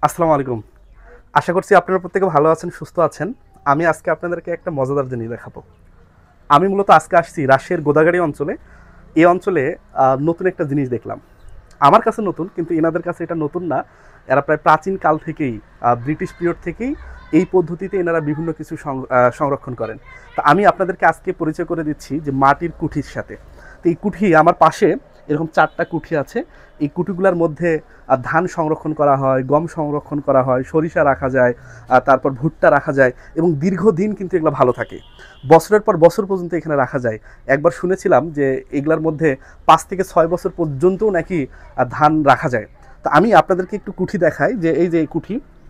আসসালামু আলাইকুম। আশা করছি আপনারা প্রত্যেকে ভালো আছেন, সুস্থ আছেন। আমি আজকে আপনাদেরকে একটা মজাদার জিনিস দেখাবো। আমি মূলত আজকে আসছি রাজশাহীর গোদাগাড়ি অঞ্চলে। এই অঞ্চলে নতুন একটা জিনিস দেখলাম। আমার কাছে নতুন, কিন্তু এনাদের কাছে এটা নতুন না। এরা প্রায় প্রাচীন কাল থেকেই, ব্রিটিশ পিরিয়ড থেকেই এই পদ্ধতিতে এনারা বিভিন্ন কিছু সংরক্ষণ করেন। তা আমি আপনাদেরকে আজকে পরিচয় করে দিচ্ছি যে মাটির কুঠির সাথে। তো এই কুঠি আমার পাশে এরকম 4টা কুঠি আছে। এই কুঠিগুলোর মধ্যে ধান সংরক্ষণ করা হয়, গম সংরক্ষণ করা হয়, সরিষা রাখা যায়, তারপর ভুট্টা রাখা যায়, এবং দীর্ঘদিন কিন্তু এগুলো ভালো থাকে। বছরের পর বছর পর্যন্ত এখানে রাখা যায়। একবার শুনেছিলাম যে এগুলার মধ্যে 5 থেকে 6 বছর পর্যন্তও নাকি ধান রাখা যায়। তো আমি আপনাদেরকে একটু কুঠি দেখাই, যে এই যে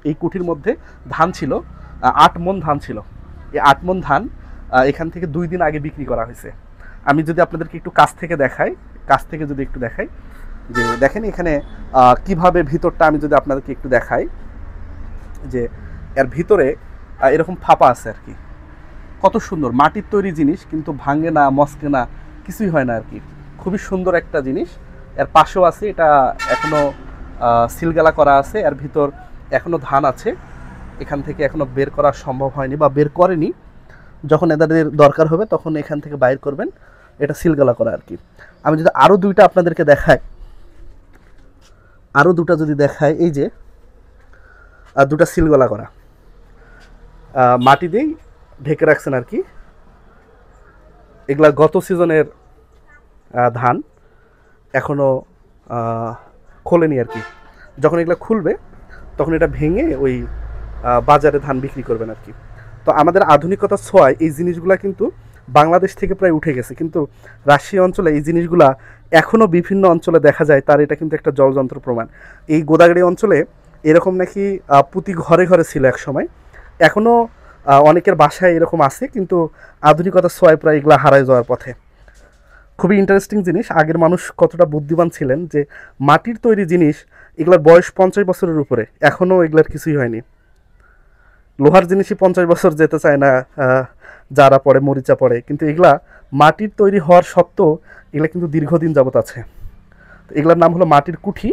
এই কুঠির মধ্যে ধান ছিল, 8 মণ ধান ছিল। এই 8 মণ ধান এখান থেকে 2 দিন আগে বিক্রি করা হয়েছে। আমি যদি আপনাদেরকে একটু কাছ থেকে দেখাই, যদি একটু দেখাই, যে দেখেন এখানে কিভাবে ভিতরটা আমি যদি আপনাদেরকে একটু দেখাই, যে এর ভিতরে এরকম ফাঁপা আছে আর কি। কত সুন্দর মাটির তৈরি জিনিস, কিন্তু ভাঙে না, মস্কে না, কিছুই হয় না আর কি। খুবই সুন্দর একটা জিনিস। এর পাশেও আছে, এটা এখনো সিলগালা করা আছে, এর ভিতর এখনো ধান আছে। এখান থেকে এখনো বের করা সম্ভব হয়নি বা বের করেনি। যখন এদের দরকার হবে তখন এখান থেকে বাইর করবেন। এটা সিলগালা করা আর কি। আমি যদি আরও দুইটা আপনাদেরকে দেখাই, আরও দুটা যদি দেখাই, এই যে দুটা সিলগলা করা, মাটি দিয়েই ঢেকে রাখছেন আর কি। এগুলা গত সিজনের ধান, এখনও খোলেনি আর কি। যখন এগুলা খুলবে তখন এটা ভেঙে ওই বাজারে ধান বিক্রি করবেন আর কি। তো আমাদের আধুনিকতার ছোঁয়ায় এই জিনিসগুলা কিন্তু বাংলাদেশ থেকে প্রায় উঠে গেছে, কিন্তু রাজশাহী অঞ্চলে এই জিনিসগুলা এখনও বিভিন্ন অঞ্চলে দেখা যায়। তার এটা কিন্তু একটা জলযন্ত্র প্রমাণ। এই গোদাগাড়ি অঞ্চলে এরকম নাকি প্রতি ঘরে ঘরে ছিল এক সময়। এখনও অনেকের বাসায় এরকম আছে, কিন্তু আধুনিকতার ছোঁয়ায় প্রায় এগুলা হারায় যাওয়ার পথে। খুবই ইন্টারেস্টিং জিনিস। আগের মানুষ কতটা বুদ্ধিমান ছিলেন, যে মাটির তৈরি জিনিস এগুলার বয়স 50 বছরের উপরে, এখনও এগুলার কিছুই হয়নি। লোহার জিনিসই 50 বছর যেতে চায় না, যারা পড়ে মরিচা পড়ে, কিন্তু এগুলা মাটির তৈরি হওয়ার সত্ত্বেও এগুলা কিন্তু দীর্ঘদিন যাবত আছে। তো এগুলার নাম হলো মাটির কুঠি।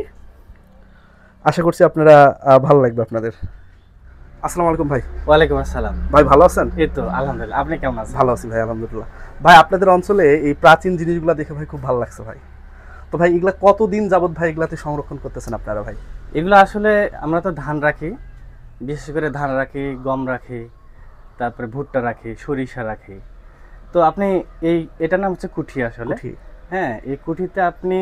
আশা করছি আপনারা ভালো লাগবে আপনাদের। আসসালামু আলাইকুম ভাই। ওয়ালাইকুম আসসালাম। ভাই ভালো আছেন? এই তো আলহামদুলিল্লাহ, আপনি কেমন আছেন? ভালো আছি ভাই, আলহামদুলিল্লাহ। ভাই আপনাদের অঞ্চলে এই প্রাচীন জিনিসগুলো দেখে ভাই খুব ভালো লাগছে ভাই। তো ভাই এগুলা কতদিন যাবত ভাই এগুলাতে সংরক্ষণ করতেছেন আপনারা ভাই? এগুলো আসলে আমরা তো ধান রাখি, বিশেষ করে ধান রাখি, গম রাখি, তারপরে ভুট্টা রাখি, সরিষা রাখি। তো আপনি এটার নাম হচ্ছে কুঠি আসলে। কুঠি। হ্যাঁ, এই কুঠিতে আপনি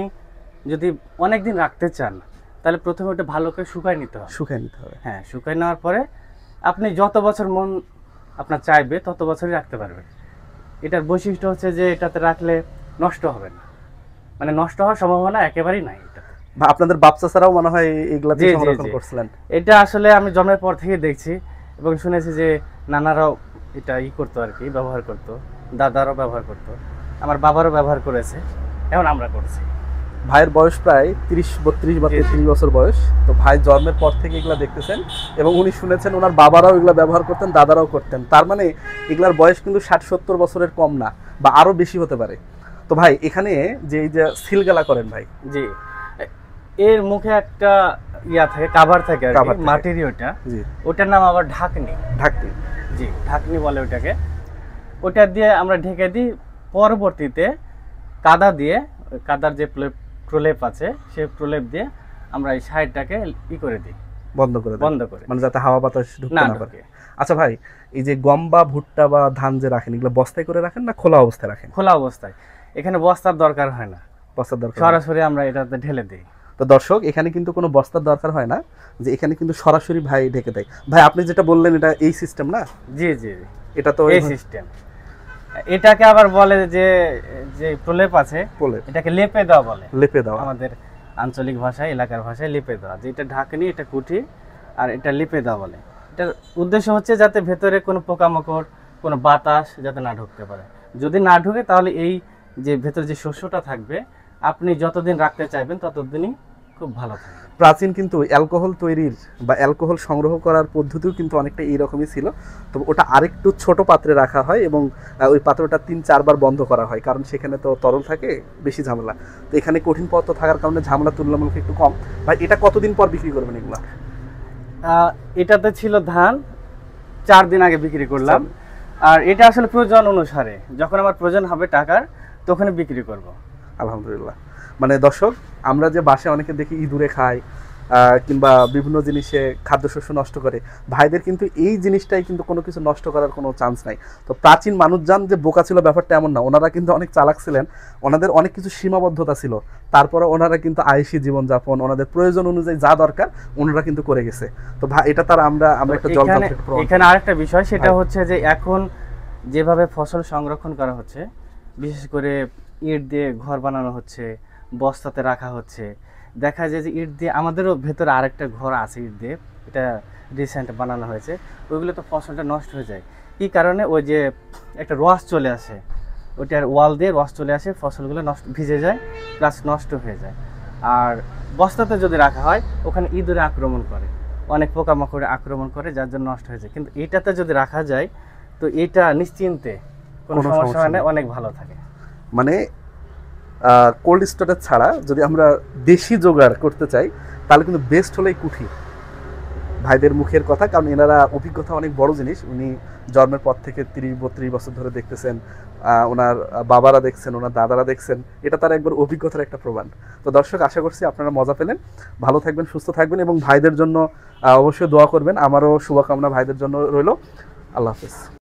যদি অনেক দিন রাখতে চান তাহলে প্রথমে ওটা ভালো করে শুকায় নিতে হবে। শুকায় নিতে হবে। হ্যাঁ, শুকায় নেওয়ার পরে আপনি যত বছর মন আপনার চাইবে তত বছরই রাখতে পারবেন। এটার বৈশিষ্ট্য হচ্ছে যে এটাতে রাখলে নষ্ট হবে না, মানে নষ্ট হওয়ার সম্ভাবনা একেবারেই নাই এটা। বা আপনাদের বাচ্চা ছাড়াও মনে হয় এগুলা জি জি সংরক্ষণ জি, করছিলেন। এটা আসলে আমি জন্মের পর থেকে দেখছি এবং শুনেছি যে নানারাও এটা করতো আর কি, ব্যবহার করতো, দাদারাও ব্যবহার করতো, আমার বাবারও ব্যবহার করেছে, এখন আমরা করছি। ভাইয়ের বয়স প্রায় 30-32 বা 33 বছর বয়স। তো ভাই জন্মের পর থেকে এগুলা দেখতেছেন, এবং উনি শুনেছেন ওনার বাবারাও এগুলা ব্যবহার করতেন, দাদারাও করতেন। তার মানে এগুলার বয়স কিন্তু 60-70 বছরের কম না, বা আরো বেশি হতে পারে। তো ভাই এখানে যে এই যে সিলগালা করেন ভাই, জি, এর মুখে একটা থাকে, কাভার থাকে আর কি, মাটিরই ওটা। জি, ওটার নাম আবার ঢাকনি। ঢাকনি। জি, ঢাকনি বলে ওটাকে। ওটা দিয়ে আমরা ঢেকে দিই। পরবর্তীতে কাদা দিয়ে, কাদার যে প্রলেপ আছে সেই প্রলেপ দিয়ে আমরা এই সাইডটাকে করে দিই, বন্ধ করে মানে যাতে হাওয়া বাতাস ঢুকতে না পারে। আচ্ছা ভাই, এই যে গম বা ভুট্টা বা ধান যে রাখেন, এগুলো বস্তায় করে রাখেন না খোলা অবস্থায় রাখেন? খোলা অবস্থায়। এখানে বস্তার দরকার হয় না, বস্তার দরকার সরাসরি আমরা এটাতে ঢেলে দিই। তো দর্শক, এখানে কিন্তু কোনো বস্তার দরকার হয় না, যে এখানে কিন্তু সরাসরি ভাই ঢেকে দেয়। ভাই আপনি যেটা বললেন এটা এই সিস্টেম না? জি জি, এটা তো এই সিস্টেম। এটাকে আবার বলে যে যে প্রলেপ আছে, এটাকে লেপে দেওয়া বলে। লেপে দেওয়া আমাদের আঞ্চলিক ভাষায়, এলাকার ভাষায় লেপে দেওয়া। যে এটা ঢাকনি, এটা কুঠি, আর এটা লেপে দেওয়া বলে। এটার উদ্দেশ্য হচ্ছে যাতে ভেতরে কোনো পোকামাকড়, কোনো বাতাস যাতে না ঢুকতে পারে। যদি না ঢুকে তাহলে এই যে ভেতরে যে শস্যটা থাকবে, আপনি যতদিন রাখতে চাইবেন ততদিনই খুব ভালো থাকবে। প্রাচীন কিন্তু অ্যালকোহল তৈরির বা অ্যালকোহল সংগ্রহ করার পদ্ধতিও কিন্তু অনেকটা এইরকমই ছিল। তবে ওটা আরেকটু ছোট পাত্রে রাখা হয়, এবং ওই পাত্রটা 3-4 বার বন্ধ করা হয়, কারণ সেখানে তো তরল থাকে, বেশি ঝামেলা। তো এখানে কঠিন পদার্থ থাকার কারণে ঝামেলা তুলনামূলক একটু কম। ভাই এটা কতদিন পর বিক্রি করবেন এগুলা? এটাতে ছিল ধান, 4 দিন আগে বিক্রি করলাম। আর এটা আসলে প্রয়োজন অনুসারে, যখন আমার প্রয়োজন হবে টাকার তখনই বিক্রি করব। আলহামদুলিল্লাহ। মানে দর্শক, আমরা যে বাসায় অনেকে দেখি ইঁদুরে খায় কিংবা বিভিন্ন জিনিসে খাদ্যশস্য নষ্ট করে, ভাইদের কিন্তু এই জিনিসটাই কিন্তু কোনো কিছু নষ্ট করার কোনো চান্স নাই। তো প্রাচীন মানুষজন যে বোকা ছিল ব্যাপারটা এমন না, ওনারা কিন্তু অনেক চালাক ছিলেন, ওনাদের অনেক কিছু সীমাবদ্ধতা ছিল, তারপরে ওনারা কিন্তু আয়েশি জীবনযাপন, ওনাদের প্রয়োজন অনুযায়ী যা দরকার ওনারা কিন্তু করে গেছে। তো ভাই এটা তার আমরা একটা জল এখানে আরেকটা বিষয়, সেটা হচ্ছে যে এখন যেভাবে ফসল সংরক্ষণ করা হচ্ছে, বিশেষ করে ইট দিয়ে ঘর বানানো হচ্ছে, বস্তাতে রাখা হচ্ছে, দেখা যায় যে ইট দিয়ে, আমাদেরও ভেতরে আরেকটা ঘর আছে ইট দিয়ে, এটা রিসেন্ট বানানো হয়েছে, ওইগুলো তো ফসলটা নষ্ট হয়ে যায়। কি কারণে? ওই যে একটা রস চলে আসে, ওইটার ওয়াল দিয়ে রস চলে আসে, ফসলগুলো নষ্ট, ভিজে যায় প্লাস নষ্ট হয়ে যায়। আর বস্তাতে যদি রাখা হয়, ওখানে ইঁদুরে আক্রমণ করে, অনেক পোকামাকড়ে আক্রমণ করে, যার জন্য নষ্ট হয়ে যায়। কিন্তু এটাতে যদি রাখা যায় তো এটা নিশ্চিন্তে কোনো সমস্যা হয় না, অনেক ভালো থাকে। মানে কোল্ড স্টোরেজ ছাড়া যদি আমরা দেশি জোগাড় করতে চাই, তাহলে কিন্তু বেস্ট হলেই কুঠি। ভাইদের মুখের কথা, কারণ এনারা অভিজ্ঞতা অনেক বড় জিনিস। উনি জন্মের পর থেকে 30-32 বছর ধরে দেখতেছেন, ওনার বাবারা দেখছেন, ওনার দাদারা দেখছেন, এটা তার একবার অভিজ্ঞতার একটা প্রমাণ। তো দর্শক, আশা করছি আপনারা মজা পেলেন, ভালো থাকবেন, সুস্থ থাকবেন এবং ভাইদের জন্য অবশ্যই দোয়া করবেন। আমারও শুভকামনা ভাইদের জন্য রইল। আল্লাহ হাফেজ।